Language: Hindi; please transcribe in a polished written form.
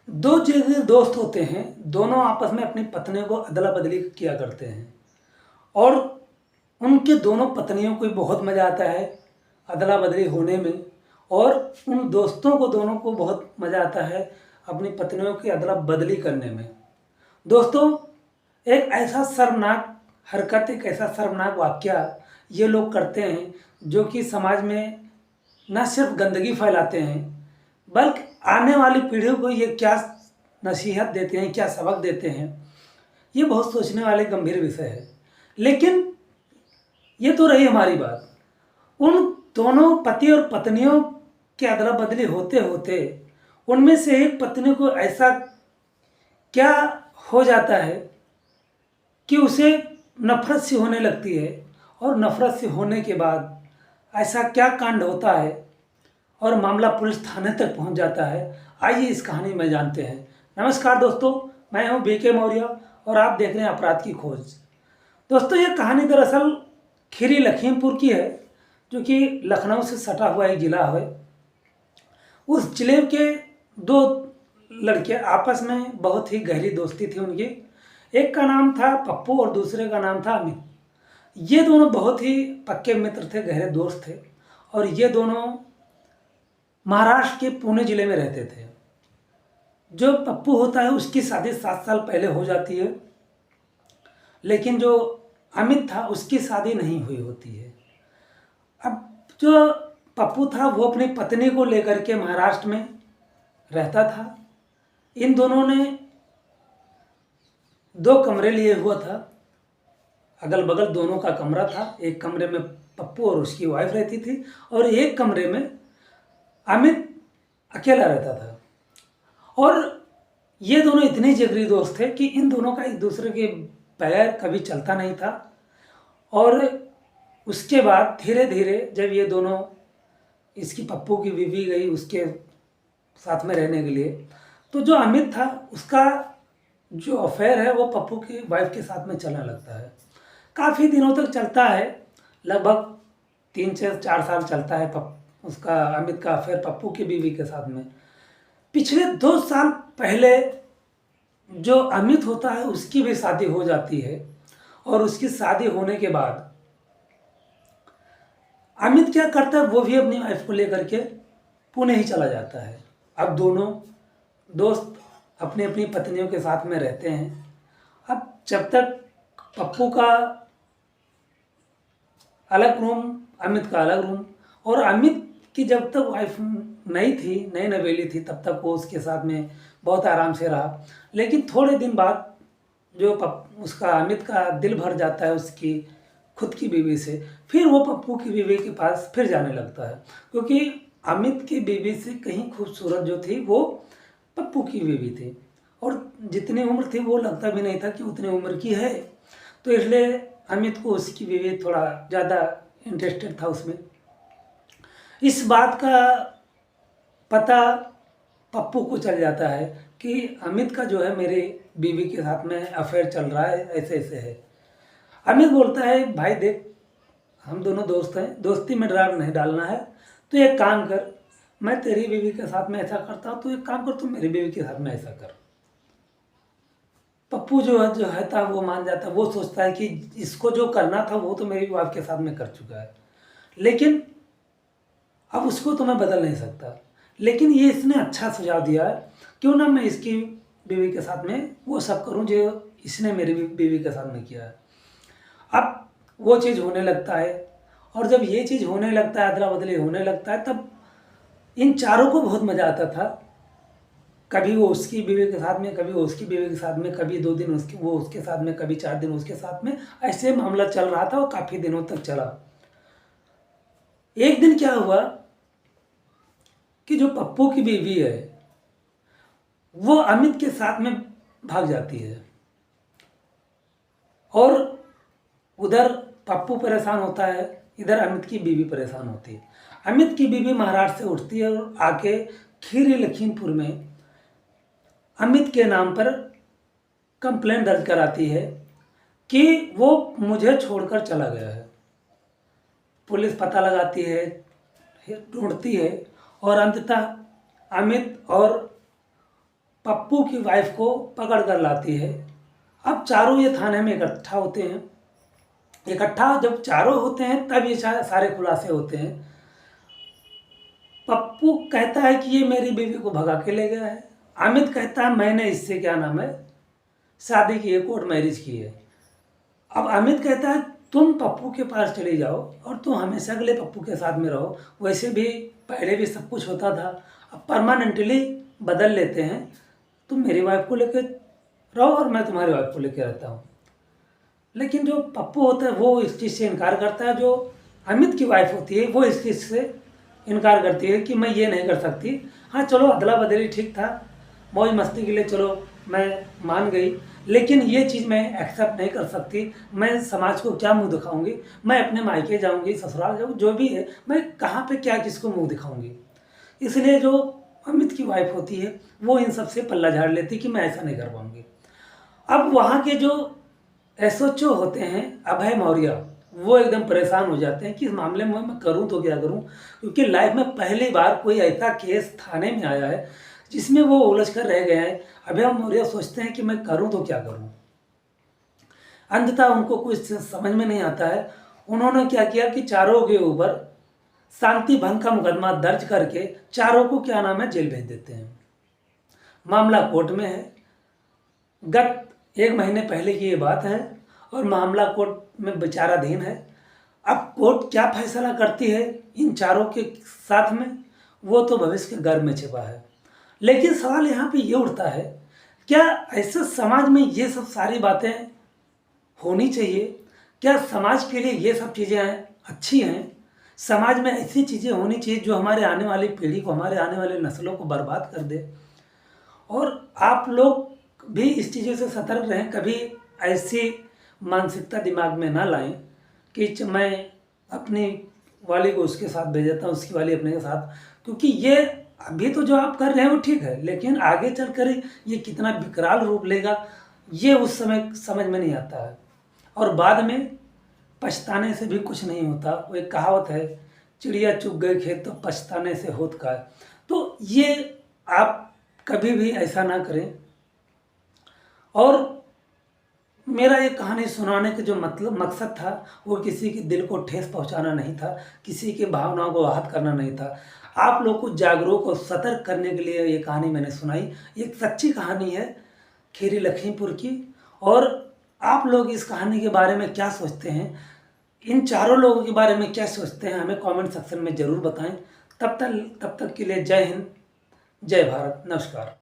दो जिगरी दोस्त होते हैं, दोनों आपस में अपनी पत्नियों को अदला बदली किया करते हैं और उनके दोनों पत्नियों को बहुत मज़ा आता है अदला बदली होने में। और उन दोस्तों को दोनों को बहुत मज़ा आता है अपनी पत्नियों की अदला बदली करने में। दोस्तों, एक ऐसा शर्मनाक हरकत, एक ऐसा शर्मनाक वाक़या ये लोग करते हैं जो कि समाज में न सिर्फ गंदगी फैलाते हैं बल्कि आने वाली पीढ़ियों को ये क्या नसीहत देते हैं, क्या सबक देते हैं, ये बहुत सोचने वाले गंभीर विषय है। लेकिन ये तो रही हमारी बात। उन दोनों पति और पत्नियों की अदला बदली होते होते उनमें से एक पत्नी को ऐसा क्या हो जाता है कि उसे नफरत सी होने लगती है और नफरत से होने के बाद ऐसा क्या कांड होता है और मामला पुलिस थाने तक पहुंच जाता है। आइए इस कहानी में जानते हैं। नमस्कार दोस्तों, मैं हूं बीके मौर्य और आप देख रहे हैं अपराध की खोज। दोस्तों, ये कहानी दरअसल खीरी लखीमपुर की है, जो कि लखनऊ से सटा हुआ एक ज़िला है। उस जिले के दो लड़के आपस में बहुत ही गहरी दोस्ती थी उनकी। एक का नाम था पप्पू और दूसरे का नाम था अमित। ये दोनों बहुत ही पक्के मित्र थे, गहरे दोस्त थे और ये दोनों महाराष्ट्र के पुणे ज़िले में रहते थे। जो पप्पू होता है उसकी शादी 7 साल पहले हो जाती है, लेकिन जो अमित था उसकी शादी नहीं हुई होती है। अब जो पप्पू था वो अपनी पत्नी को लेकर के महाराष्ट्र में रहता था। इन दोनों ने 2 कमरे लिए हुआ था, अगल बगल दोनों का कमरा था। एक कमरे में पप्पू और उसकी वाइफ रहती थी और एक कमरे में अमित अकेला रहता था। और ये दोनों इतने जिगरी दोस्त थे कि इन दोनों का एक दूसरे के बगैर कभी चलता नहीं था। और उसके बाद धीरे धीरे जब ये दोनों, इसकी पप्पू की बीवी गई उसके साथ में रहने के लिए, तो जो अमित था उसका जो अफेयर है वो पप्पू की वाइफ के साथ में चलने लगता है। काफ़ी दिनों तक चलता है, लगभग 3 से 4 साल चलता है उसका अमित का अफेयर पप्पू की बीवी के साथ में। पिछले 2 साल पहले जो अमित होता है उसकी भी शादी हो जाती है और उसकी शादी होने के बाद अमित क्या करता है, वो भी अपनी वाइफ को लेकर के पुणे ही चला जाता है। अब दोनों दोस्त अपनी अपनी पत्नियों के साथ में रहते हैं। अब जब तक पप्पू का अलग रूम, अमित का अलग रूम, और अमित की जब तक वाइफ नई थी, नई नवेली थी, तब तक वो उसके साथ में बहुत आराम से रहा। लेकिन थोड़े दिन बाद जो उसका अमित का दिल भर जाता है उसकी खुद की बीवी से, फिर वो पप्पू की बीवी के पास फिर जाने लगता है, क्योंकि अमित की बीवी से कहीं खूबसूरत जो थी वो पप्पू की बीवी थी और जितनी उम्र थी वो लगता भी नहीं था कि उतनी उम्र की है। तो इसलिए अमित को उसकी बीवी थोड़ा ज़्यादा इंटरेस्टेड था उसमें। इस बात का पता पप्पू को चल जाता है कि अमित का जो है मेरे बीवी के साथ में अफेयर चल रहा है, ऐसे ऐसे है। अमित बोलता है, भाई देख, हम दोनों दोस्त हैं, दोस्ती में दरार नहीं डालना है, तो एक काम कर, मैं तेरी बीवी के साथ में ऐसा करता हूँ, तो एक काम कर तू मेरी बीवी के साथ में ऐसा कर। पप्पू जो है था वो मान जाता है। वो सोचता है कि इसको जो करना था वो तो मेरी वाइफ के साथ में कर चुका है, लेकिन अब उसको तो मैं बदल नहीं सकता। लेकिन ये इसने अच्छा सुझाव दिया है, क्यों ना मैं इसकी बीवी के साथ में वो सब करूं जो इसने मेरी बीवी के साथ में किया है। अब वो चीज़ होने लगता है और जब ये चीज़ होने लगता है, अदला बदली होने लगता है, तब इन चारों को बहुत मज़ा आता था। कभी वो उसकी बीवी के साथ में, कभी वो उसकी बीवी के साथ में, कभी 2 दिन वो उसके साथ में, कभी 4 दिन उसके साथ में, ऐसे मामला चल रहा था और काफ़ी दिनों तक चला। एक दिन क्या हुआ कि जो पप्पू की बीवी है वो अमित के साथ में भाग जाती है और उधर पप्पू परेशान होता है, इधर अमित की बीवी परेशान होती है। अमित की बीवी महाराष्ट्र से उठती है और आके खीरी लखीमपुर में अमित के नाम पर कंप्लेंट दर्ज कराती है कि वो मुझे छोड़कर चला गया है। पुलिस पता लगाती है, ढूंढती है और अंततः अमित और पप्पू की वाइफ को पकड़ कर लाती है। अब चारों ये थाने में इकट्ठा होते हैं। इकट्ठा जब चारों होते हैं तब ये सारे खुलासे होते हैं। पप्पू कहता है कि ये मेरी बीवी को भगा के ले गया है। अमित कहता है मैंने इससे क्या नाम है शादी की है, कोर्ट मैरिज की है। अब अमित कहता है तुम पप्पू के पास चले जाओ और तुम हमेशा के लिए पप्पू के साथ में रहो, वैसे भी पहले भी सब कुछ होता था, अब परमानेंटली बदल लेते हैं, तुम मेरी वाइफ को लेकर रहो और मैं तुम्हारी वाइफ को लेकर रहता हूँ। लेकिन जो पप्पू होता है वो इस चीज़ से इनकार करता है। जो अमित की वाइफ होती है वो इस चीज़ से इनकार करती है कि मैं ये नहीं कर सकती। हाँ चलो अदला बदली ठीक था, मौज मस्ती के लिए चलो मैं मान गई, लेकिन ये चीज़ मैं एक्सेप्ट नहीं कर सकती। मैं समाज को क्या मुंह दिखाऊंगी, मैं अपने मायके जाऊंगी, ससुराल जाऊँ, जो भी है मैं कहाँ पे क्या किसको मुंह दिखाऊंगी। इसलिए जो अमित की वाइफ होती है वो इन सब से पल्ला झाड़ लेती कि मैं ऐसा नहीं कर पाऊंगी। अब वहाँ के जो एसओचओ होते हैं अभय मौर्य, वो एकदम परेशान हो जाते हैं कि इस मामले में मैं करूं तो क्या करूं, क्योंकि लाइफ में पहली बार कोई ऐसा केस थाने में आया है जिसमें वो उलझ कर रह गए हैं। अभय मौर्य सोचते हैं कि मैं करूं तो क्या करूं। अंततः उनको कुछ समझ में नहीं आता है। उन्होंने क्या किया कि चारों के ऊपर शांति भंग का मुकदमा दर्ज करके चारों को क्या नाम है जेल भेज देते हैं। मामला कोर्ट में है, गत 1 महीने पहले की ये बात है और मामला कोर्ट में विचाराधीन है। अब कोर्ट क्या फैसला करती है इन चारों के साथ में वो तो भविष्य के गर्भ में छिपा है। लेकिन सवाल यहाँ पे ये उठता है, क्या ऐसे समाज में ये सब सारी बातें होनी चाहिए? क्या समाज के लिए ये सब चीज़ें अच्छी हैं? समाज में ऐसी चीज़ें होनी चाहिए जो हमारे आने वाली पीढ़ी को, हमारे आने वाले नस्लों को बर्बाद कर दे? और आप लोग भी इस चीज़ों से सतर्क रहें, कभी ऐसी मानसिकता दिमाग में ना लाएं कि मैं अपनी वाली को उसके साथ भेज देता हूँ, उसकी वाली अपने के साथ, क्योंकि ये अभी तो जो आप कर रहे हैं वो ठीक है, लेकिन आगे चलकर ये कितना विकराल रूप लेगा ये उस समय समझ में नहीं आता है। और बाद में पछताने से भी कुछ नहीं होता। वो एक कहावत है, चिड़िया चुग गई खेत तो पछताने से होत का है। तो ये आप कभी भी ऐसा ना करें। और मेरा ये कहानी सुनाने का जो मकसद था वो किसी के दिल को ठेस पहुंचाना नहीं था, किसी की भावनाओं को आहत करना नहीं था। आप लोग को जागरूक और सतर्क करने के लिए ये कहानी मैंने सुनाई। एक सच्ची कहानी है खीरी लखीमपुर की। और आप लोग इस कहानी के बारे में क्या सोचते हैं, इन चारों लोगों के बारे में क्या सोचते हैं, हमें कमेंट सेक्शन में ज़रूर बताएं। तब तक के लिए जय हिंद, जय भारत, नमस्कार।